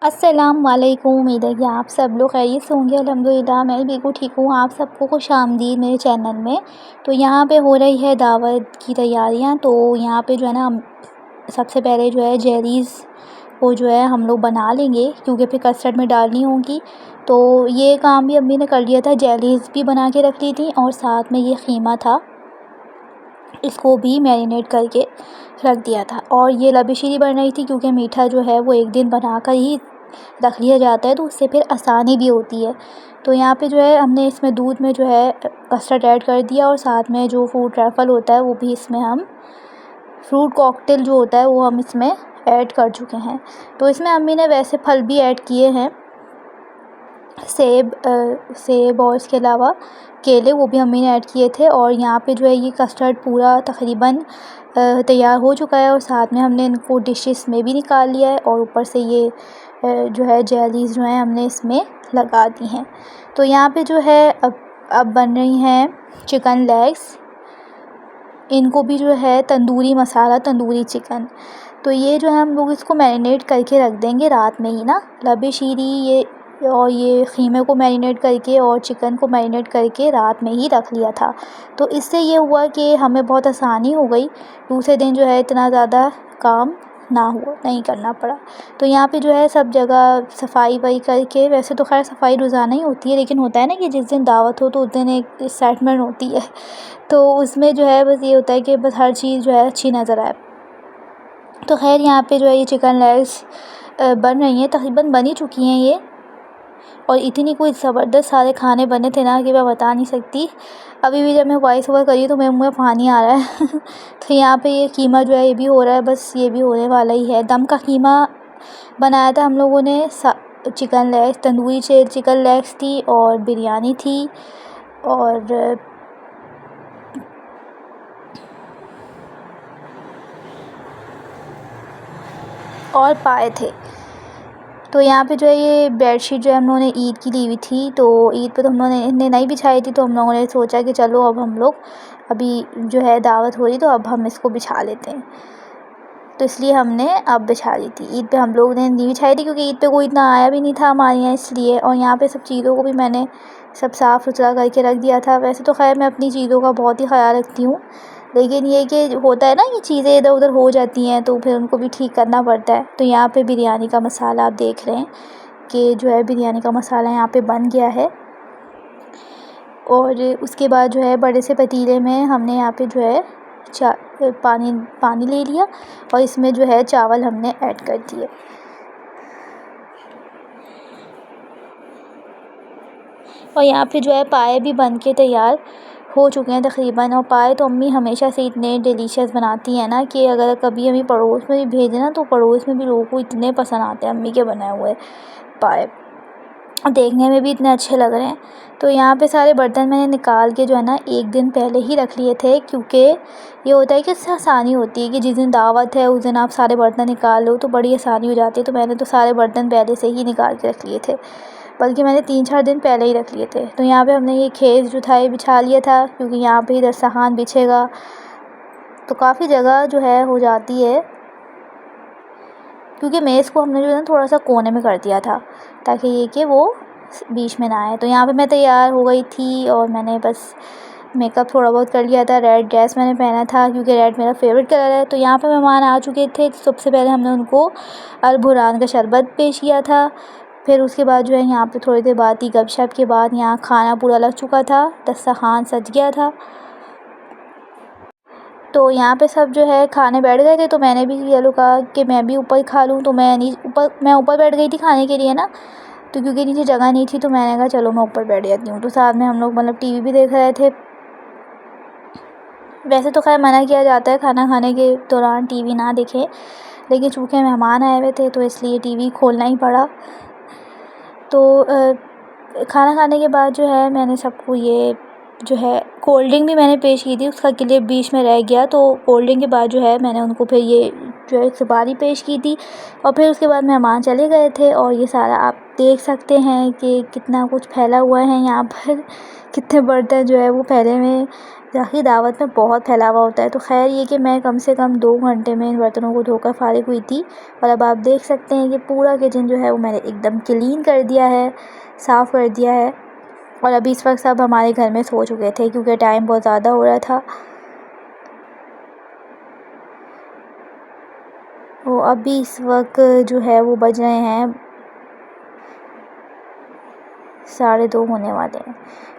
अस्सलाम वालेकुम। उम्मीद है कि आप सब लोग खैरियत से होंगे। अल्हम्दुलिल्लाह मैं भी बिल्कुल ठीक हूँ। आप सबको खुशामदीद मेरे चैनल में। तो यहाँ पे हो रही है दावत की तैयारियाँ। तो यहाँ पे जो है ना, सबसे पहले जो है जेलीज़ को जो है हम लोग बना लेंगे, क्योंकि फिर कस्टर्ड में डालनी होगी। तो ये काम भी अम्मी ने कर लिया था, जेलीज़ भी बना के रख ली थी और साथ में ये ख़ीमा था, इसको भी मैरिनेट करके रख दिया था। और ये लबी शीरी बन रही थी, क्योंकि मीठा जो है वो एक दिन बना कर ही रख लिया जाता है, तो उससे फिर आसानी भी होती है। तो यहाँ पे जो है हमने इसमें दूध में जो है कस्टर्ड ऐड कर दिया, और साथ में जो फ्रूट ट्रैफल होता है वो भी इसमें हम फ्रूट कॉकटेल जो होता है वो हम इसमें ऐड कर चुके हैं। तो इसमें अम्मी ने वैसे फल भी ऐड किए हैं, सेब और इसके अलावा केले, वो भी अम्मी ने ऐड किए थे। और यहाँ पे जो है ये कस्टर्ड पूरा तकरीबन तैयार हो चुका है, और साथ में हमने इनको डिशेस में भी निकाल लिया है, और ऊपर से ये जो है जेलीज़ जो है हमने इसमें लगा दी हैं। तो यहाँ पे जो है अब बन रही हैं चिकन लेग्स। इनको भी जो है तंदूरी मसाला, तंदूरी चिकन, तो ये जो है हम लोग इसको मैरिनेट करके रख देंगे रात में ही ना। लबी शीरी ये ख़ीमे को मैरिनेट करके और चिकन को मैरिनेट करके रात में ही रख लिया था। तो इससे ये हुआ कि हमें बहुत आसानी हो गई, दूसरे दिन जो है इतना ज़्यादा काम नहीं करना पड़ा। तो यहाँ पे जो है सब जगह सफाई वही करके, वैसे तो खैर सफाई रोज़ाना ही होती है, लेकिन होता है ना कि जिस दिन दावत हो तो उस दिन एक एक्साइटमेंट होती है, तो उसमें जो है बस ये होता है कि बस हर चीज़ जो है अच्छी नज़र आए। तो खैर यहाँ पे जो है ये चिकन लेग्स बन रही हैं, तकरीबन बन ही चुकी हैं ये, और इतनी कोई ज़बरदस्त सारे खाने बने थे ना कि मैं बता नहीं सकती। अभी भी जब मैं वॉइस ओवर कर रही हूँ तो मेरे मुँह में पानी आ रहा है तो यहाँ पे ये कीमा जो है ये भी हो रहा है, बस ये भी होने वाला ही है। दम का कीमा बनाया था हम लोगों ने, chicken legs, tandoori chicken legs थी, और बिरयानी थी, और पाए थे। तो यहाँ पे जो है ये बेडशीट जो है हम लोगों ने ईद की ली हुई थी, तो ईद पे तो हम लोगों ने नहीं बिछाई थी, तो हम लोगों ने सोचा कि चलो अब हम लोग अभी जो है दावत हो रही, तो अब हम इसको बिछा लेते हैं। तो इसलिए हमने अब बिछा ली थी। ईद पे हम लोग ने नहीं बिछाई थी, क्योंकि ईद पे कोई इतना आया भी नहीं था हमारे यहाँ, इसलिए। और यहाँ पे सब चीज़ों को भी मैंने सब साफ़ सुथरा करके रख दिया था। वैसे तो खैर मैं अपनी चीज़ों का बहुत ही ख्याल रखती हूँ, लेकिन ये कि होता है ना, ये चीज़ें इधर उधर हो जाती हैं तो फिर उनको भी ठीक करना पड़ता है। तो यहाँ पे बिरयानी का मसाला आप देख रहे हैं कि जो है बिरयानी का मसाला यहाँ पे बन गया है। और उसके बाद जो है बड़े से पतीले में हमने यहाँ पे जो है पानी ले लिया, और इसमें जो है चावल हमने ऐड कर दिए। और यहाँ पे जो है पाए भी बन के तैयार हो चुके हैं तकरीबन। और पाए तो अम्मी हमेशा से इतने डिलीशियस बनाती हैं ना, कि अगर कभी अम्मी पड़ोस में भी भेजें ना, तो पड़ोस में भी लोगों को इतने पसंद आते हैं अम्मी के बनाए हुए पाए, देखने में भी इतने अच्छे लग रहे हैं। तो यहाँ पे सारे बर्तन मैंने निकाल के जो है ना एक दिन पहले ही रख लिए थे, क्योंकि ये होता है कि इससे आसानी होती है कि जिस दिन दावत है उस दिन आप सारे बर्तन निकाल लो तो बड़ी आसानी हो जाती है। तो मैंने तो सारे बर्तन पहले से ही निकाल के रख लिए थे, बल्कि मैंने 3-4 दिन पहले ही रख लिए थे। तो यहाँ पे हमने ये खेस जो था ये बिछा लिया था, क्योंकि यहाँ पे ही दस्तरखान बिछेगा तो काफ़ी जगह जो है हो जाती है, क्योंकि मेज़ को हमने जो है ना थोड़ा सा कोने में कर दिया था, ताकि ये कि वो बीच में ना आए। तो यहाँ पे मैं तैयार हो गई थी, और मैंने बस मेकअप थोड़ा बहुत कर लिया था। रेड ड्रेस मैंने पहना था, क्योंकि रेड मेरा फेवरेट कलर है। तो यहाँ पे मेहमान आ चुके थे, तो सबसे पहले हमने उनको अल-बुरान का शरबत पेश किया था। फिर उसके बाद जो है यहाँ पे थोड़ी देर बाद ही गपशप के बाद यहाँ खाना पूरा लग चुका था, दस्तरखान सज गया था। तो यहाँ पे सब जो है खाने बैठ गए थे, तो मैंने भी ये लोग कहा कि मैं भी ऊपर खा लूँ, तो मैं ऊपर बैठ गई थी खाने के लिए ना, तो क्योंकि नीचे जगह नहीं थी, तो मैंने कहा चलो मैं ऊपर बैठ जाती हूँ। तो साथ में हम लोग मतलब टीवी भी देख रहे थे। वैसे तो खैर मना किया जाता है खाना खाने के दौरान टीवी ना देखें, लेकिन चूँकि मेहमान आए हुए थे तो इसलिए टीवी खोलना ही पड़ा। तो खाना खाने के बाद जो है मैंने सबको ये जो है कोल्ड ड्रिंक भी मैंने पेश की थी, उसका क्लिप बीच में रह गया। तो कोल्ड ड्रिंक के बाद जो है मैंने उनको फिर ये जो है सुपारी पेश की थी, और फिर उसके बाद मेहमान चले गए थे। और ये सारा आप देख सकते हैं कि कितना कुछ फैला हुआ है यहाँ पर कितने बर्तन जो है वो फैले हुए हैं। ही दावत में बहुत फैलावा होता है। तो खैर ये कि मैं कम से कम 2 घंटे में इन बर्तनों को धोकर फ़ारिग हुई थी और अब आप देख सकते हैं कि पूरा किचन जो है वो मैंने एकदम क्लीन कर दिया है, साफ़ कर दिया है। और अभी इस वक्त सब हमारे घर में सो चुके थे क्योंकि टाइम बहुत ज़्यादा हो रहा था। वो अभी इस वक्त जो है वो बज रहे हैं 2:30 होने वाले हैं।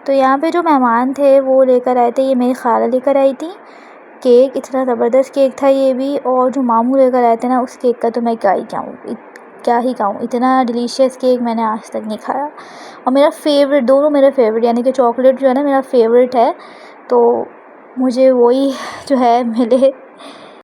तो यहाँ पे जो मेहमान थे वो लेकर आए थे, ये मेरी खाला लेकर आई थी केक। इतना ज़बरदस्त केक था ये भी। और जो मामू लेकर आए थे ना, उस केक का तो मैं क्या ही कहूँ, इतना डिलीशियस केक मैंने आज तक नहीं खाया। और मेरा फ़ेवरेट, दोनों मेरे फ़ेवरेट, यानी कि चॉकलेट जो है ना मेरा फ़ेवरेट है, तो मुझे वही जो है मिले